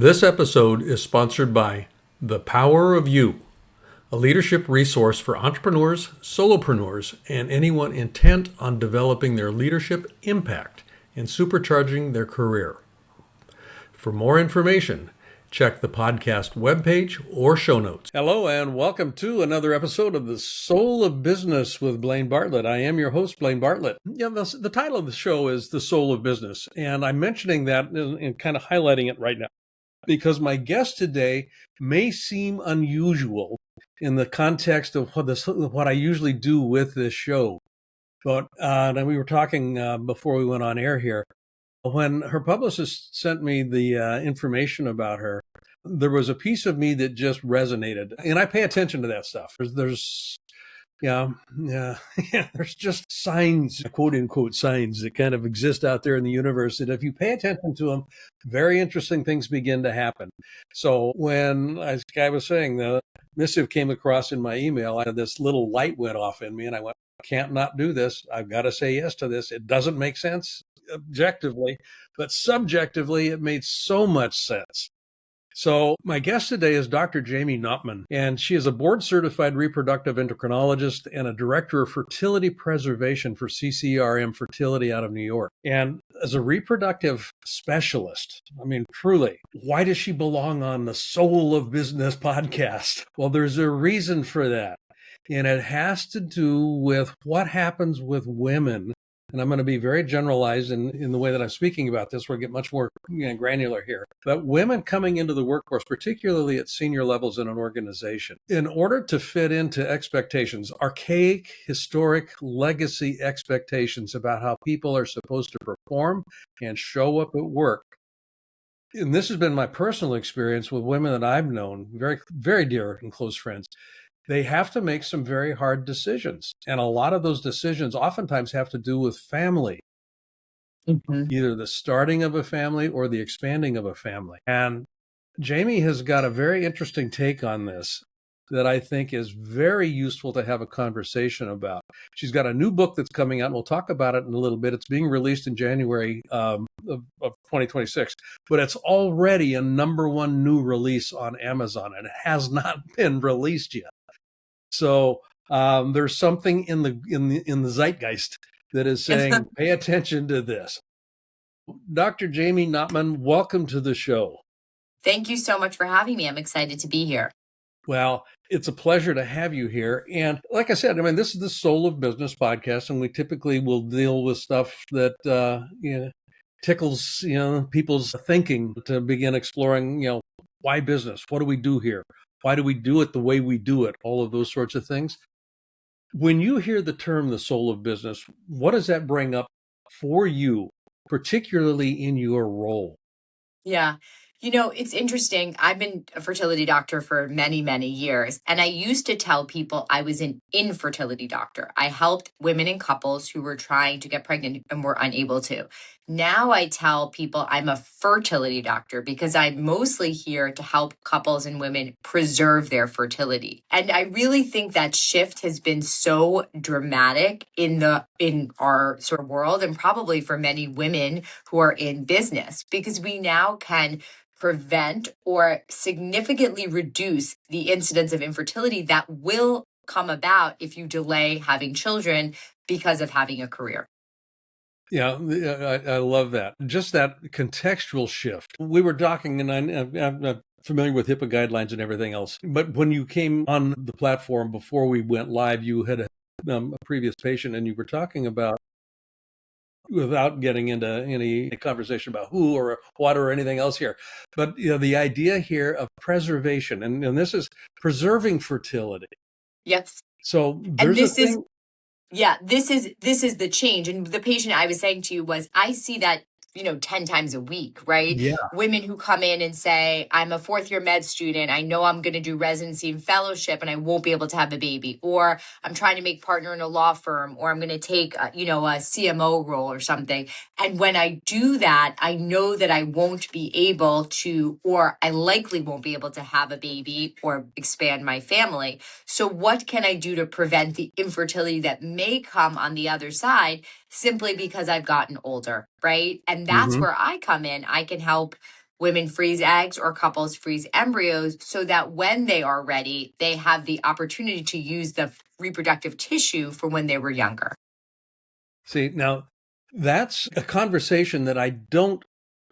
This episode is sponsored by The Power of You, a leadership resource for entrepreneurs, solopreneurs, and anyone intent on developing their leadership impact and supercharging their career. For more information, check the podcast webpage or show notes. Hello, and welcome to another episode of The Soul of Business with Blaine Bartlett. I am your host, Blaine Bartlett. Yeah, the title of the show is The Soul of Business, and I'm mentioning that and kind of highlighting it right now because my guest today may seem unusual in the context of what I usually do with this show. But and we were talking before we went on air here. When her publicist sent me the information about her, there was a piece of me that just resonated, and I pay attention to that stuff. There's just signs, quote unquote signs, that kind of exist out there in the universe that if you pay attention to them, very interesting things begin to happen. So when, as I was saying, the missive came across in my email, this little light went off in me, and I went, I can't not do this. I've got to say yes to this. It doesn't make sense objectively, but subjectively, it made so much sense. So my guest today is Dr. Jamie Knopman, and she is a board-certified reproductive endocrinologist and a director of fertility preservation for CCRM Fertility out of New York. And as a reproductive specialist, I mean, truly, why does she belong on the Soul of Business podcast? Well, there's a reason for that, and it has to do with what happens with women. And I'm going to be very generalized in the way that I'm speaking about this. We'll get much more granular here. But women coming into the workforce, particularly at senior levels in an organization, in order to fit into expectations, archaic, historic, legacy expectations about how people are supposed to perform and show up at work. And this has been my personal experience with women that I've known, very, very dear and close friends. They have to make some very hard decisions. And a lot of those decisions oftentimes have to do with family, either the starting of a family or the expanding of a family. And Jamie has got a very interesting take on this that I think is very useful to have a conversation about. She's got a new book that's coming out, and we'll talk about it in a little bit. It's being released in January of 2026, but it's already a #1 new release on Amazon, and it has not been released yet. So there's something in the zeitgeist that is saying, pay attention to this. Dr. Jamie Knopman, welcome to the show. Thank you so much for having me. I'm excited to be here. Well, it's a pleasure to have you here. And like I said, I mean, this is the Soul of Business podcast, and we typically will deal with stuff that tickles people's thinking to begin exploring. Why business? What do we do here? Why do we do it the way we do it? All of those sorts of things. When you hear the term the soul of business, what does that bring up for you, particularly in your role? Yeah. It's interesting. I've been a fertility doctor for many, many years, and I used to tell people I was an infertility doctor. I helped women and couples who were trying to get pregnant and were unable to. Now I tell people I'm a fertility doctor because I'm mostly here to help couples and women preserve their fertility. And I really think that shift has been so dramatic in our sort of world, and probably for many women who are in business, because we now can prevent or significantly reduce the incidence of infertility that will come about if you delay having children because of having a career. Yeah, I love that. Just that contextual shift. We were talking, and I'm familiar with HIPAA guidelines and everything else. But when you came on the platform before we went live, you had a previous patient, and you were talking about, without getting into any conversation about who or what or anything else here, but the idea here of preservation, and this is preserving fertility. Yes. So there's a thing. This is the change. And the patient I was saying to you was, I see that 10 times a week, right? Yeah. Women who come in and say, I'm a 4th-year med student. I know I'm going to do residency and fellowship and I won't be able to have a baby. Or I'm trying to make partner in a law firm, or I'm going to take, a CMO role or something. And when I do that, I know that I won't be able to, or I likely won't be able to have a baby or expand my family. So what can I do to prevent the infertility that may come on the other side, simply because I've gotten older, right? And that's where I come in. I can help women freeze eggs or couples freeze embryos so that when they are ready, they have the opportunity to use the reproductive tissue for when they were younger. See, now that's a conversation that I don't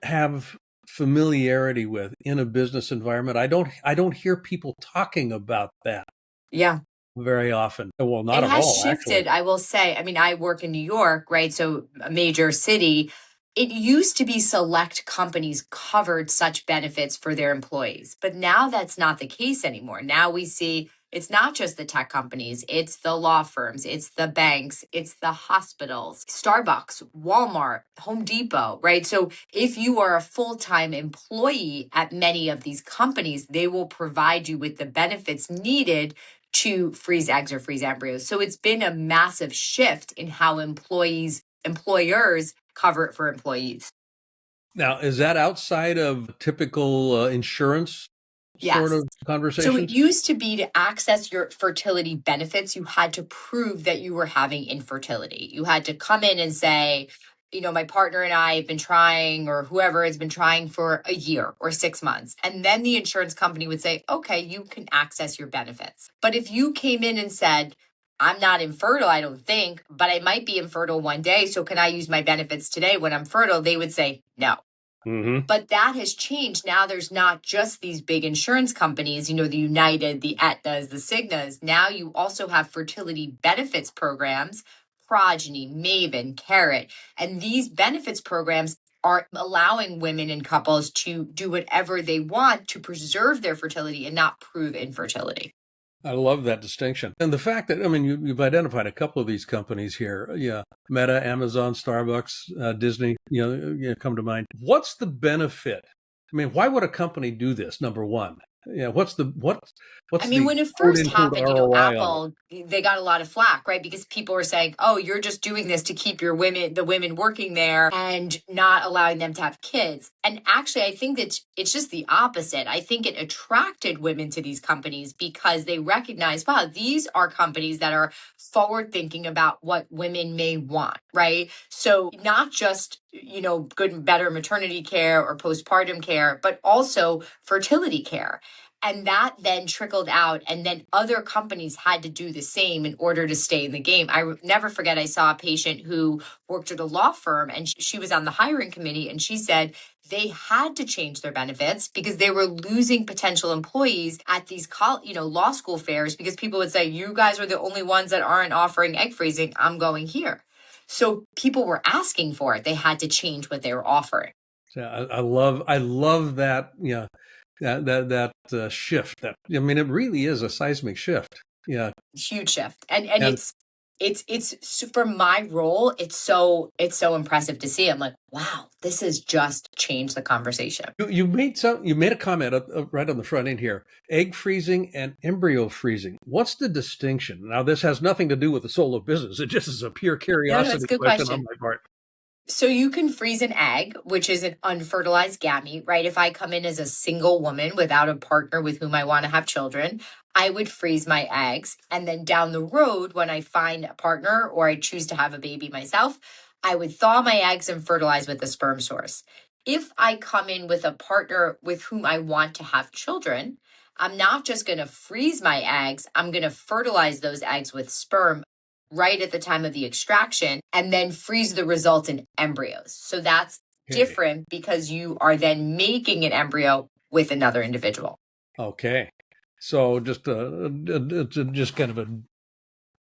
have familiarity with in a business environment. I don't hear people talking about that Yeah. very often. Well, not It at has all, actually. shifted, I will say. I mean, I work in New York, right? So a major city. It used to be select companies covered such benefits for their employees, but now that's not the case anymore. Now we see it's not just the tech companies, it's the law firms, it's the banks, it's the hospitals, Starbucks, Walmart, Home Depot, right? So if you are a full-time employee at many of these companies, they will provide you with the benefits needed to freeze eggs or freeze embryos. So it's been a massive shift in how employers cover it for employees. Now, is that outside of typical insurance sort Yes. of So it conversations? used to be to access your fertility benefits, you had to prove that you were having infertility. You had to come in and say, my partner and I have been trying, or whoever has been trying for a year or 6 months. And then the insurance company would say, okay, you can access your benefits. But if you came in and said, I'm not infertile, I don't think, but I might be infertile one day. So can I use my benefits today when I'm fertile? They would say no. Mm-hmm. But that has changed. Now there's not just these big insurance companies, the United, the Aetnas, the Cignas. Now you also have fertility benefits programs, Progeny, Maven, Carrot. And these benefits programs are allowing women and couples to do whatever they want to preserve their fertility and not prove infertility. I love that distinction. And the fact that, I mean, you've identified a couple of these companies here. Yeah. Meta, Amazon, Starbucks, Disney, come to mind. What's the benefit? I mean, why would a company do this? Number one. Yeah. What's the I mean, when it quote first unquote happened, ROI on it? Apple, they got a lot of flack, right? Because people were saying, oh, you're just doing this to keep the women working there and not allowing them to have kids. And actually, I think that it's just the opposite. I think it attracted women to these companies because they recognize, wow, these are companies that are forward thinking about what women may want, right? So not just, good and better maternity care or postpartum care, but also fertility care. And that then trickled out, and then other companies had to do the same in order to stay in the game. I never forget, I saw a patient who worked at a law firm, and she was on the hiring committee, and she said they had to change their benefits because they were losing potential employees at these law school fairs, because people would say, you guys are the only ones that aren't offering egg freezing. I'm going here. So people were asking for it. They had to change what they were offering. Yeah, I love that. Yeah, that shift. That, I mean, it really is a seismic shift. Yeah, Huge shift. And and it's for my role, it's so impressive to see. I'm like, wow, this has just changed the conversation. you made a comment right on the front end here: egg freezing and embryo freezing. What's the distinction? Now, this has nothing to do with the soul of business. It just is a pure No, it's curiosity a good question on question. my part. So you can freeze an egg, which is an unfertilized gamete, right? If I come in as a single woman without a partner with whom I want to have children, I would freeze my eggs. And then down the road, when I find a partner or I choose to have a baby myself, I would thaw my eggs and fertilize with the sperm source. If I come in with a partner with whom I want to have children, I'm not just going to freeze my eggs, I'm going to fertilize those eggs with sperm right at the time of the extraction and then freeze the resultant embryos. So that's Okay. different because you are then making an embryo with another individual. Okay. So just kind of a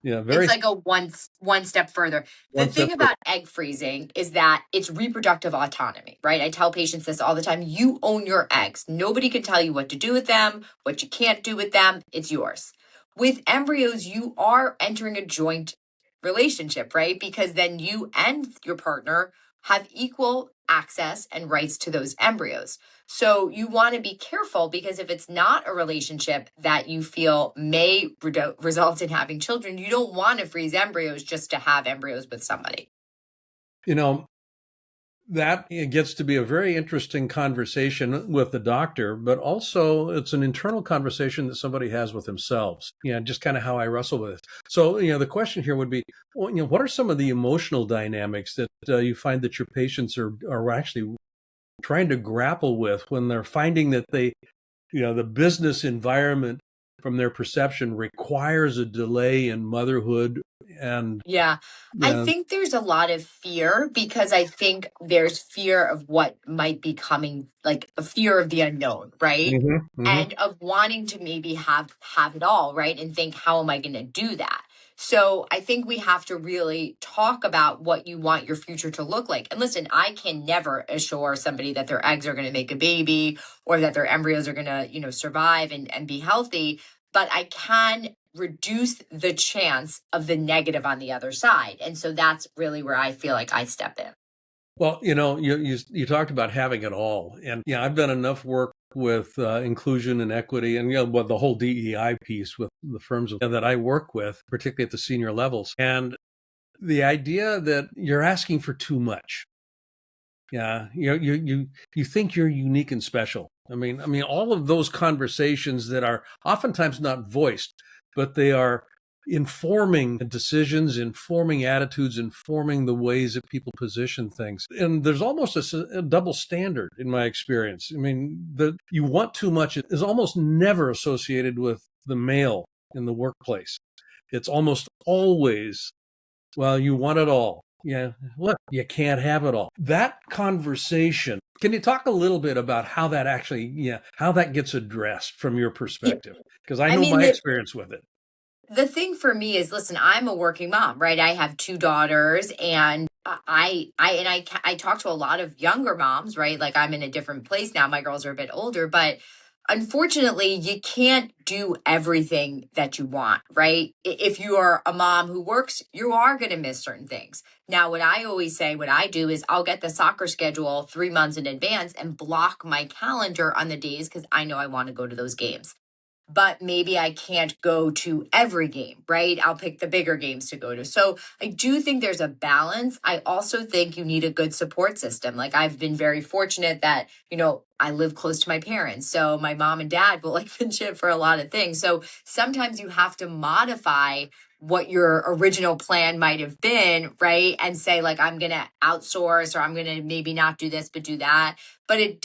It's very like a one step further. The one step thing further. about egg freezing is that it's reproductive autonomy, right? I tell patients this all the time. You own your eggs. Nobody can tell you what to do with them, what you can't do with them. It's yours. With embryos, you are entering a joint relationship, right? Because then you and your partner have equal access and rights to those embryos. So you want to be careful, because if it's not a relationship that you feel may result in having children, you don't want to freeze embryos just to have embryos with somebody. You know, that gets to be a very interesting conversation with the doctor, but also it's an internal conversation that somebody has with themselves. Yeah, just kind of how I wrestle with it. So, the question here would be, well, what are some of the emotional dynamics that you find that your patients are actually trying to grapple with when they're finding that the business environment from their perception requires a delay in motherhood. And Yeah. I yeah. think there's a lot of fear because I think there's fear of what might be coming, like a fear of the unknown, right? Mhm, mhm. And of wanting to maybe have it all, right? And think, how am I going to do that? So I think we have to really talk about what you want your future to look like. And listen, I can never assure somebody that their eggs are going to make a baby or that their embryos are going to, survive and be healthy, but I can reduce the chance of the negative on the other side. And so that's really where I feel like I step in. Well, you talked about having it all, and yeah, I've done enough work with inclusion and equity, and the whole DEI piece with the firms that I work with, particularly at the senior levels, and the idea that you're asking for too much. Yeah, you think you're unique and special. I mean, all of those conversations that are oftentimes not voiced, but they are informing decisions, informing attitudes, informing the ways that people position things. And there's almost a double standard in my experience. I mean, that you want too much is almost never associated with the male in the workplace. It's almost always, well, you want it all. Yeah, look, you can't have it all. That conversation, can you talk a little bit about how that actually, how that gets addressed from your Yeah. perspective? Because I I know mean, my experience with it. the thing for me is, listen, I'm a working mom, right? I have two daughters, and I talk to a lot of younger moms, right? Like, I'm in a different place now. My girls are a bit older, but unfortunately, you can't do everything that you want, right? If you are a mom who works, you are going to miss certain things. Now, what I always say, what I do is I'll get the soccer schedule 3 months in advance and block my calendar on the days because I know I want to go to those games, but maybe I can't go to every game, right? I'll pick the bigger games to go to. So I do think there's a balance. I also think you need a good support system. Like, I've been very fortunate that, I live close to my parents. So my mom and dad will like pinch it for a lot of things. So sometimes you have to modify what your original plan might have been, right? And say, like, I'm going to outsource, or I'm going to maybe not do this, but do that. But it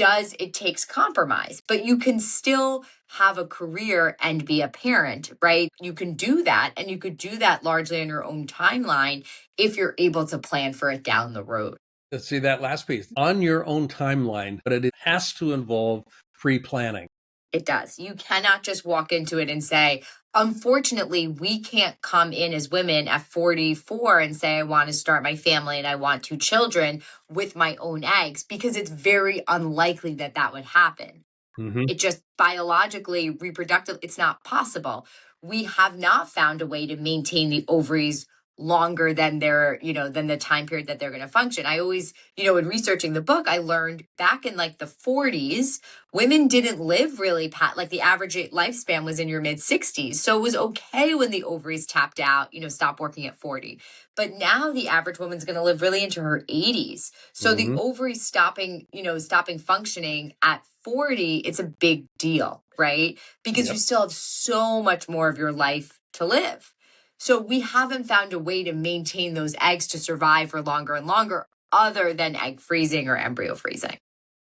takes compromise, but you can still have a career and be a parent, right? You can do that, and you could do that largely on your own timeline if you're able to plan for it down the road. Let's see that last piece on your own timeline, but it has to involve pre-planning. It does. You cannot just walk into it and say, unfortunately, we can't come in as women at 44 and say, I want to start my family and I want two children with my own eggs, because it's very unlikely that that would happen. Mm-hmm. It just biologically, reproductive, it's not possible. We have not found a way to maintain the ovaries longer than than the time period that they're going to function. I always, in researching the book, I learned back in like the 40s, women didn't live really like the average lifespan was in your mid 60s. So it was okay when the ovaries tapped out, stop working at 40. But now the average woman's going to live really into her 80s. So the Mm-hmm. ovaries stopping functioning at 40, it's a big deal, right? Because you Yep. still have so much more of your life to live. So we haven't found a way to maintain those eggs to survive for longer and longer, other than egg freezing or embryo freezing.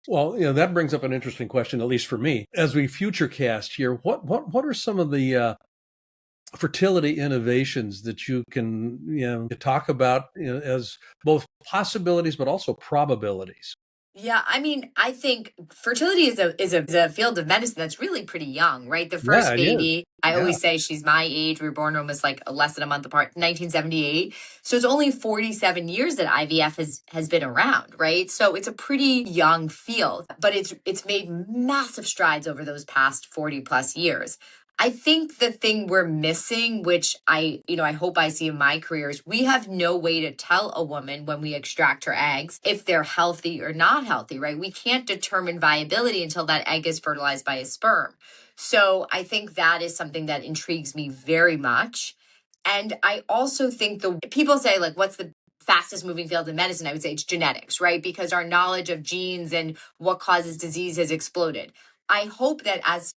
Well, that brings up an interesting question, at least for me. As we futurecast here, what are some of the fertility innovations that you can talk about as both possibilities but also probabilities? Yeah, I mean, I think fertility is a field of medicine that's really pretty young, right? The Yeah, first it is. baby, I Yeah. always say she's my age. We were born almost like less than a month apart, 1978. So it's only 47 years that IVF has been around, right? So it's a pretty young field, but it's made massive strides over those past 40 plus years. I think the thing we're missing, which I hope I see in my career, is we have no way to tell a woman when we extract her eggs if they're healthy or not healthy, right? We can't determine viability until that egg is fertilized by a sperm. So I think that is something that intrigues me very much. And I also think the people say, like, what's the fastest moving field in medicine? I would say it's genetics, right? Because our knowledge of genes and what causes disease has exploded. I hope that as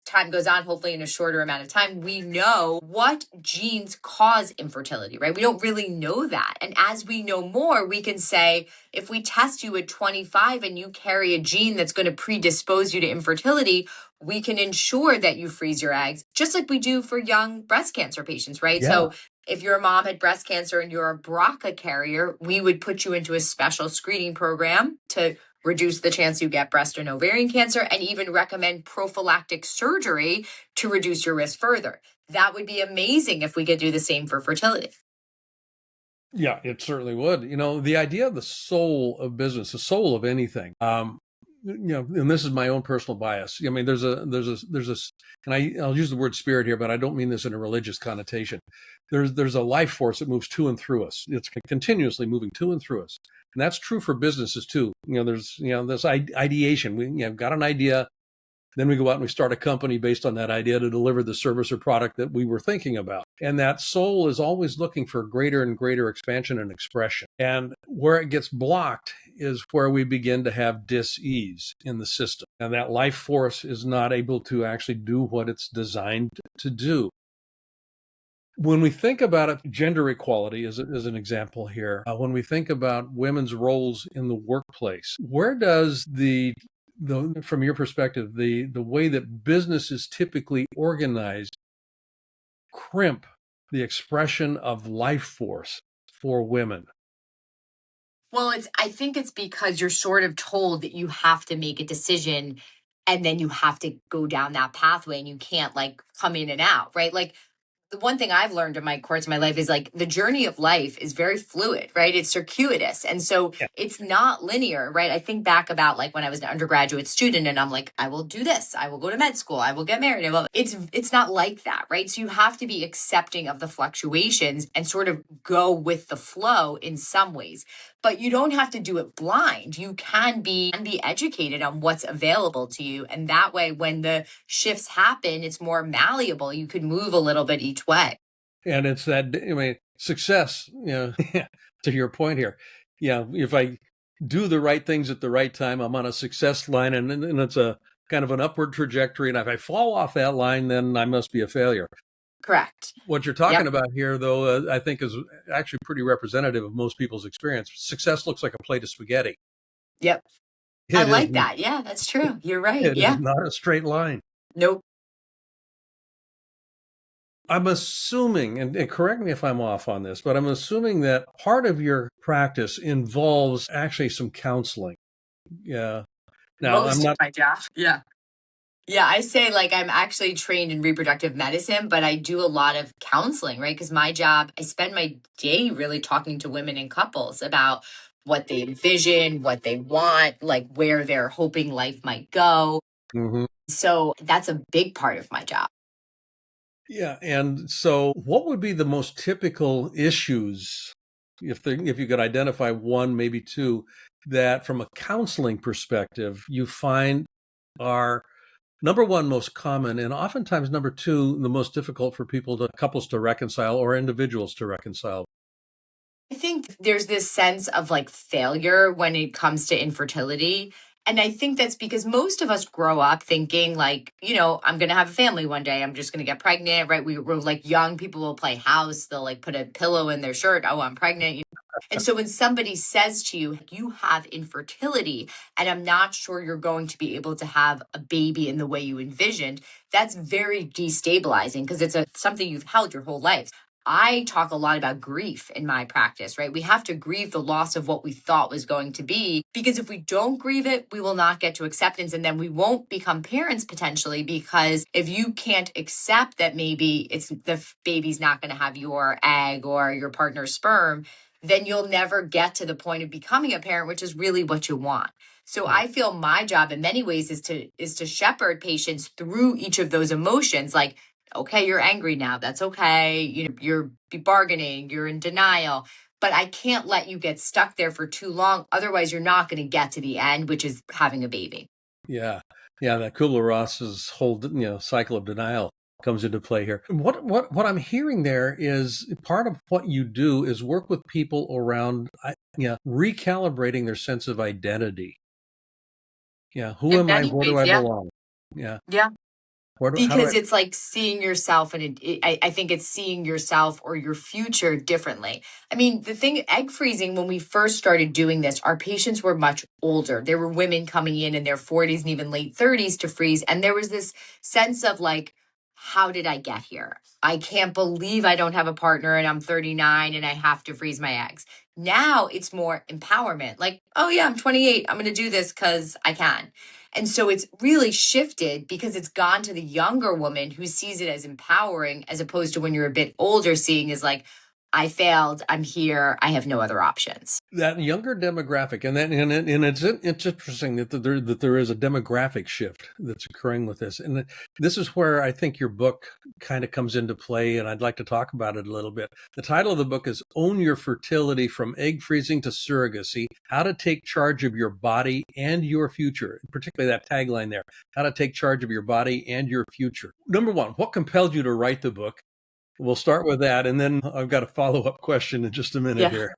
time goes on, hopefully in a shorter amount of time, we know what genes cause infertility, right? We don't really know that. And as we know more, we can say, if we test you at 25 and you carry a gene that's going to predispose you to infertility, we can ensure that you freeze your eggs, just like we do for young breast cancer patients, right? Yeah. So if your mom had breast cancer and you're a BRCA carrier, we would put you into a special screening program to reduce the chance you get breast and ovarian cancer, and even recommend prophylactic surgery to reduce your risk further. That would be amazing if we could do the same for fertility. Yeah, it certainly would. The idea of the soul of business, the soul of anything, and this is my own personal bias. I mean, there's a, and I'll use the word spirit here, but I don't mean this in a religious connotation. There's a life force that moves to and through us. It's continuously moving to and through us. And that's true for businesses too. There's, this ideation. We got an idea. Then we go out and we start a company based on that idea to deliver the service or product that we were thinking about. And that soul is always looking for greater and greater expansion and expression. And where it gets blocked is where we begin to have dis-ease in the system. And that life force is not able to actually do what it's designed to do. When we think about it, gender equality is an example here. When we think about women's roles in the workplace, where does from your perspective, the way that business is typically organized crimp the expression of life force for women? Well, I think it's because you're sort of told that you have to make a decision and then you have to go down that pathway and you can't like come in and out, right? Like the one thing I've learned in my course of my life is like the journey of life is very fluid, right? It's circuitous. And so it's not linear, right? I think back about like when I was an undergraduate student and I'm like, I will do this. I will go to med school. I will get married. It's not like that, right? So you have to be accepting of the fluctuations and sort of go with the flow in some ways. But you don't have to do it blind. You can be educated on what's available to you. And that way, when the shifts happen, it's more malleable. You could move a little bit each way. And it's that, success, to your point here. Yeah, if I do the right things at the right time, I'm on a success line and it's a kind of an upward trajectory. And if I fall off that line, then I must be a failure. Correct. What you're talking about here, though, I think is actually pretty representative of most people's experience. Success looks like a plate of spaghetti. Yep. I like that. Yeah, that's true. You're right. It is not a straight line. Nope. I'm assuming, and correct me if I'm off on this, but I'm assuming that part of your practice involves actually some counseling. Yeah. Now, Most I'm not. of my job. Yeah. Yeah, I say like I'm actually trained in reproductive medicine, but I do a lot of counseling, right? Because my job, I spend my day really talking to women and couples about what they envision, what they want, like where they're hoping life might go. Mm-hmm. So that's a big part of my job. Yeah. And so what would be the most typical issues, if you could identify one, maybe two, that from a counseling perspective, you find are number one, most common, and oftentimes number two, the most difficult for couples to reconcile or individuals to reconcile? I think there's this sense of like failure when it comes to infertility. And I think that's because most of us grow up thinking like, I'm going to have a family one day. I'm just going to get pregnant, right? We're like young people will play house. They'll like put a pillow in their shirt. Oh, I'm pregnant. And so when somebody says to you, you have infertility, and I'm not sure you're going to be able to have a baby in the way you envisioned, that's very destabilizing because it's something you've held your whole life. I talk a lot about grief in my practice, right? We have to grieve the loss of what we thought was going to be, because if we don't grieve it, we will not get to acceptance. And then we won't become parents potentially, because if you can't accept that maybe the baby's not going to have your egg or your partner's sperm, then you'll never get to the point of becoming a parent, which is really what you want. So I feel my job in many ways is to shepherd patients through each of those emotions. Like, okay, you're angry now. That's okay. You're bargaining, you're in denial, but I can't let you get stuck there for too long. Otherwise, you're not going to get to the end, which is having a baby. Yeah. Yeah. That Kubler-Ross's whole, cycle of denial comes into play here. What I'm hearing there is part of what you do is work with people around, recalibrating their sense of identity. Yeah. Who am I? Where do I belong? Yeah. Yeah. How do I? Because it's like seeing yourself, and I think it's seeing yourself or your future differently. I mean, the thing, egg freezing, when we first started doing this, our patients were much older. There were women coming in their 40s and even late 30s to freeze. And there was this sense of like, how did I get here? I can't believe I don't have a partner and I'm 39 and I have to freeze my eggs. Now it's more empowerment. Like, oh yeah, I'm 28. I'm going to do this because I can. And so it's really shifted because it's gone to the younger woman who sees it as empowering, as opposed to when you're a bit older, seeing as like, I failed, I'm here, I have no other options. That younger demographic, and it's interesting that there is a demographic shift that's occurring with this, and this is where I think your book kind of comes into play, and I'd like to talk about it a little bit. The title of the book is "Own Your Fertility: From Egg Freezing to Surrogacy: How to Take Charge of Your Body and Your Future." Particularly that tagline there: "How to Take Charge of Your Body and Your Future." Number one, what compelled you to write the book? We'll start with that, and then I've got a follow-up question in just a minute here.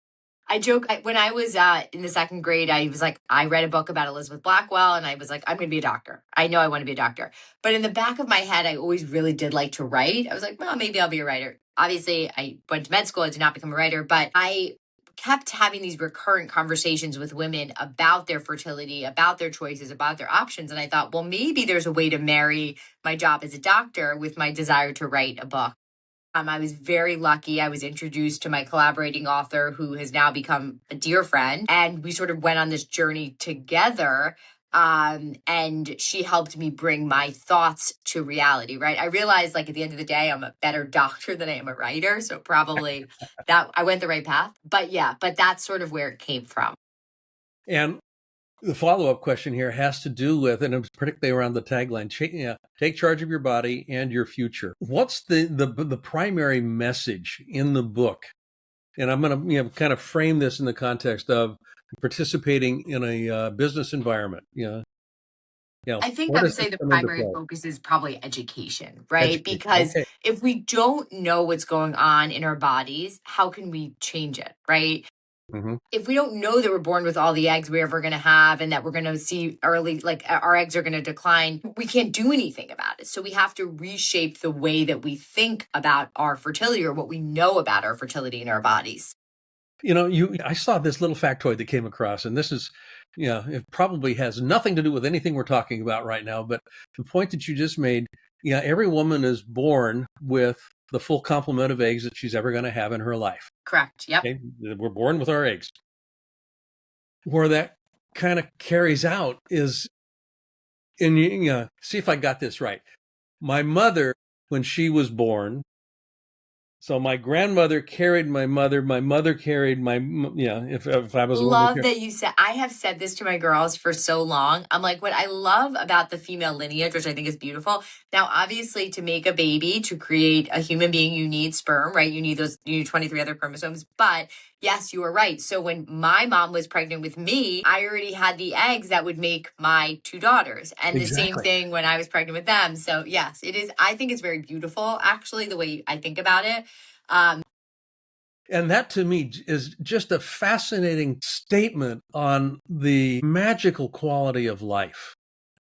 I joke, when I was in the second grade, I was like, I read a book about Elizabeth Blackwell and I was like, I'm going to be a doctor. I know I want to be a doctor. But in the back of my head, I always really did like to write. I was like, well, maybe I'll be a writer. Obviously, I went to med school. I did not become a writer, but I kept having these recurrent conversations with women about their fertility, about their choices, about their options. And I thought, well, maybe there's a way to marry my job as a doctor with my desire to write a book. I was very lucky. I was introduced to my collaborating author, who has now become a dear friend. And we sort of went on this journey together. And she helped me bring my thoughts to reality, right? I realized, like, at the end of the day, I'm a better doctor than I am a writer. So probably that I went the right path. But yeah, but that's sort of where it came from. And the follow-up question here has to do with, and it's particularly around the tagline, take charge of your body and your future. What's the primary message in the book? And I'm going to kind of frame this in the context of participating in a business environment. I think Where I would does say this the come into primary play? focus is probably education, right? Education. Because Okay. if we don't know what's going on in our bodies, how can we change it, right? Mm-hmm. If we don't know that we're born with all the eggs we're ever going to have and that we're going to see early, like our eggs are going to decline, we can't do anything about it. So we have to reshape the way that we think about our fertility or what we know about our fertility in our bodies. I saw this little factoid that came across, and this is, it probably has nothing to do with anything we're talking about right now, but the point that you just made, every woman is born with the full complement of eggs that she's ever going to have in her life. Correct. Yep. Okay? We're born with our eggs. Where that kind of carries out is, and see if I got this right. My mother, when she was born, so my grandmother carried my mother carried if I was a woman. Love that you said. I have said this to my girls for so long. I'm like, what I love about the female lineage, which I think is beautiful. Now, obviously, to make a baby, to create a human being, you need sperm, right? You need 23 other chromosomes. But yes, you are right. So when my mom was pregnant with me, I already had the eggs that would make my two daughters. And the same Exactly. thing when I was pregnant with them. So yes, it is. I think it's very beautiful, actually, the way I think about it. And that to me is just a fascinating statement on the magical quality of life.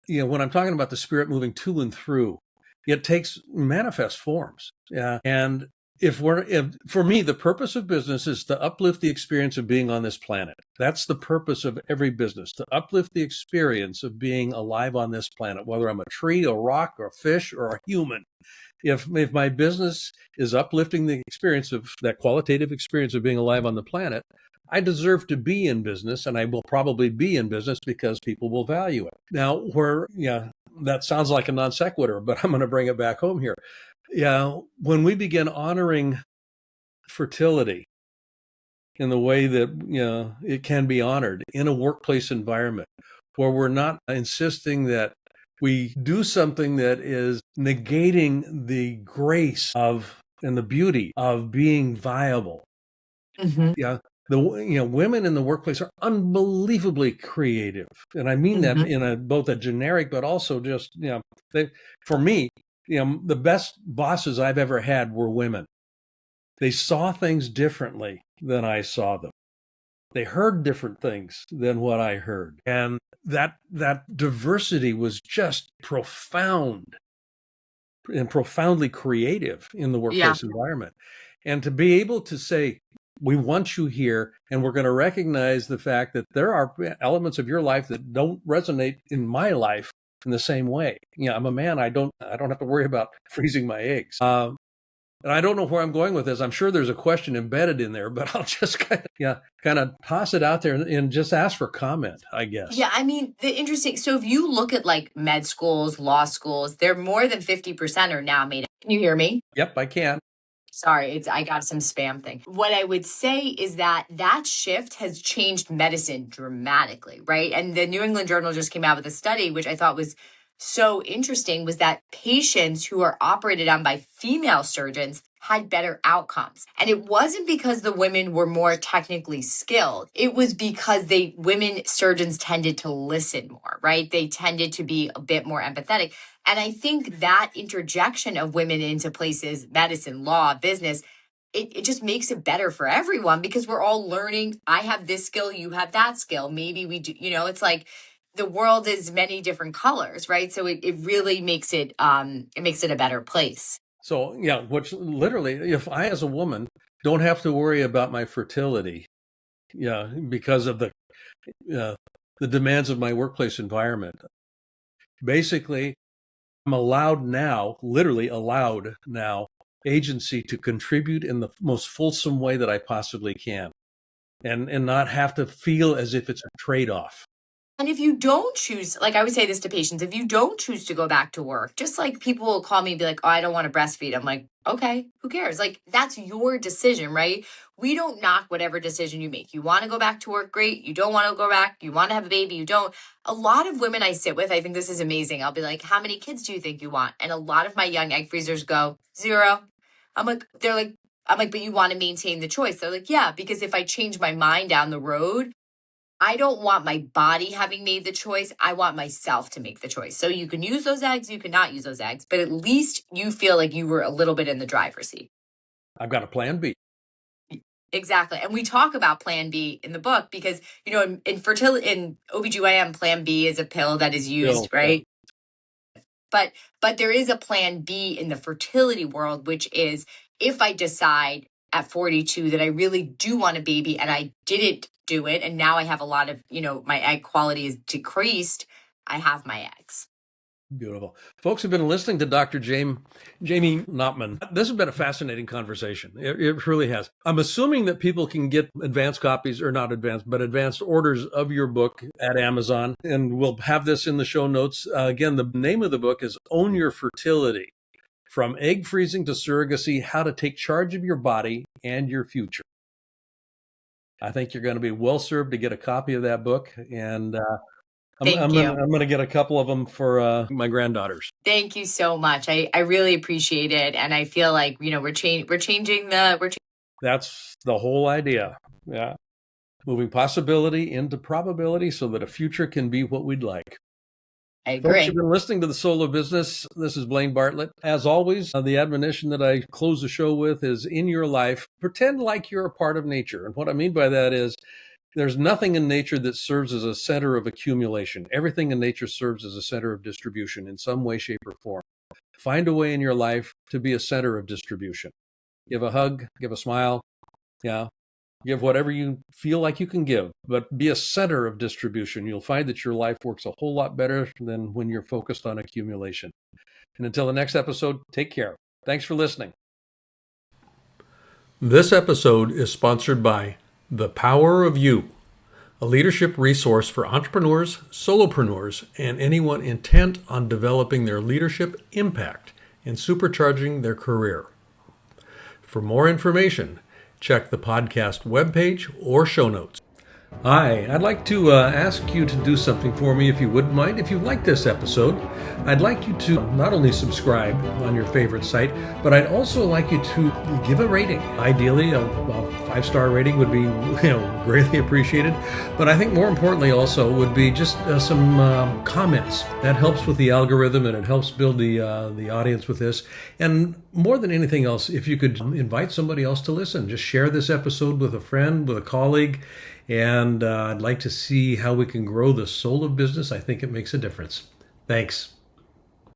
When I'm talking about the spirit moving to and through, it takes manifest forms. Yeah. And for me, the purpose of business is to uplift the experience of being on this planet. That's the purpose of every business, to uplift the experience of being alive on this planet, whether I'm a tree, a rock, or a fish, or a human. If my business is uplifting the experience of that qualitative experience of being alive on the planet, I deserve to be in business, and I will probably be in business because people will value it. Now, that sounds like a non sequitur, but I'm going to bring it back home here. Yeah, when we begin honoring fertility in the way that it can be honored in a workplace environment, where we're not insisting that we do something that is negating the grace of and the beauty of being viable. Mm-hmm. Yeah. Women in the workplace are unbelievably creative. And I mean that in both a generic, but also just, for me, the best bosses I've ever had were women. They saw things differently than I saw them. They heard different things than what I heard. And that diversity was just profound. and profoundly creative in the Yeah. workplace environment. And to be able to say, we want you here, and we're going to recognize the fact that there are elements of your life that don't resonate in my life in the same way. I'm a man. I don't have to worry about freezing my eggs. And I don't know where I'm going with this. I'm sure there's a question embedded in there, but I'll just kind of toss it out there and just ask for comment, I guess. Yeah, I mean, so if you look at like med schools, law schools, they're more than 50% are now made. Can you hear me? Yep, I can. Sorry, I got some spam thing. What I would say is that shift has changed medicine dramatically, right? And the New England Journal just came out with a study, which I thought was so interesting, was that patients who are operated on by female surgeons had better outcomes. And it wasn't because the women were more technically skilled. It was because women surgeons tended to listen more, right? They tended to be a bit more empathetic. And I think that interjection of women into places, medicine, law, business, it just makes it better for everyone because we're all learning. I have this skill, you have that skill. Maybe we do, it's like the world is many different colors, right? So it really makes it a better place. So, yeah, which literally, if I as a woman don't have to worry about my fertility, because of the demands of my workplace environment, basically, I'm literally allowed now, agency to contribute in the most fulsome way that I possibly can, and not have to feel as if it's a trade-off. And if you don't choose, like I would say this to patients, if you don't choose to go back to work, just like people will call me and be like, oh, I don't want to breastfeed. I'm like, okay, who cares? Like, that's your decision, right? We don't knock whatever decision you make. You want to go back to work, great. You don't want to go back. You want to have a baby, you don't. A lot of women I sit with, I think this is amazing. I'll be like, how many kids do you think you want? And a lot of my young egg freezers go, 0. I'm like, but you want to maintain the choice. They're like, yeah, because if I change my mind down the road, I don't want my body having made the choice. I want myself to make the choice. So you can use those eggs, you cannot use those eggs, but at least you feel like you were a little bit in the driver's seat. I've got a plan B. Exactly. And we talk about plan B in the book because, in fertility, in OBGYN, plan B is a pill that is used, right? But there is a plan B in the fertility world, which is if I decide at 42 that I really do want a baby and I didn't do it, and now I have a lot of, my egg quality is decreased, I have my eggs. Beautiful. Folks have been listening to Dr. Jamie Knopman. This has been a fascinating conversation. It really has. I'm assuming that people can get advanced copies, or not advanced, but advanced orders of your book at Amazon. And we'll have this in the show notes. Again, the name of the book is Own Your Fertility: From Egg Freezing to Surrogacy, How to Take Charge of Your Body and Your Future. I think you're going to be well served to get a copy of that book. And I'm going to get a couple of them for my granddaughters. Thank you so much. I really appreciate it. And I feel like, we're changing. That's the whole idea. Yeah. Moving possibility into probability so that a future can be what we'd like. I agree. Folks, you've been listening to The Soul of Business. This is Blaine Bartlett. As always, the admonition that I close the show with is, in your life, pretend like you're a part of nature. And what I mean by that is, there's nothing in nature that serves as a center of accumulation. Everything in nature serves as a center of distribution in some way, shape, or form. Find a way in your life to be a center of distribution. Give a hug, give a smile, give whatever you feel like you can give, but be a center of distribution. You'll find that your life works a whole lot better than when you're focused on accumulation. And until the next episode, take care. Thanks for listening. This episode is sponsored by The Power of You, a leadership resource for entrepreneurs, solopreneurs, and anyone intent on developing their leadership impact and supercharging their career. For more information, check the podcast webpage or show notes. Hi, I'd like to ask you to do something for me if you wouldn't mind. If you like this episode, I'd like you to not only subscribe on your favorite site, but I'd also like you to give a rating. Ideally, a 5-star rating would be greatly appreciated. But I think more importantly also would be just some comments. That helps with the algorithm and it helps build the audience with this. And more than anything else, if you could invite somebody else to listen, just share this episode with a friend, with a colleague. And I'd like to see how we can grow the soul of business. I think it makes a difference. Thanks.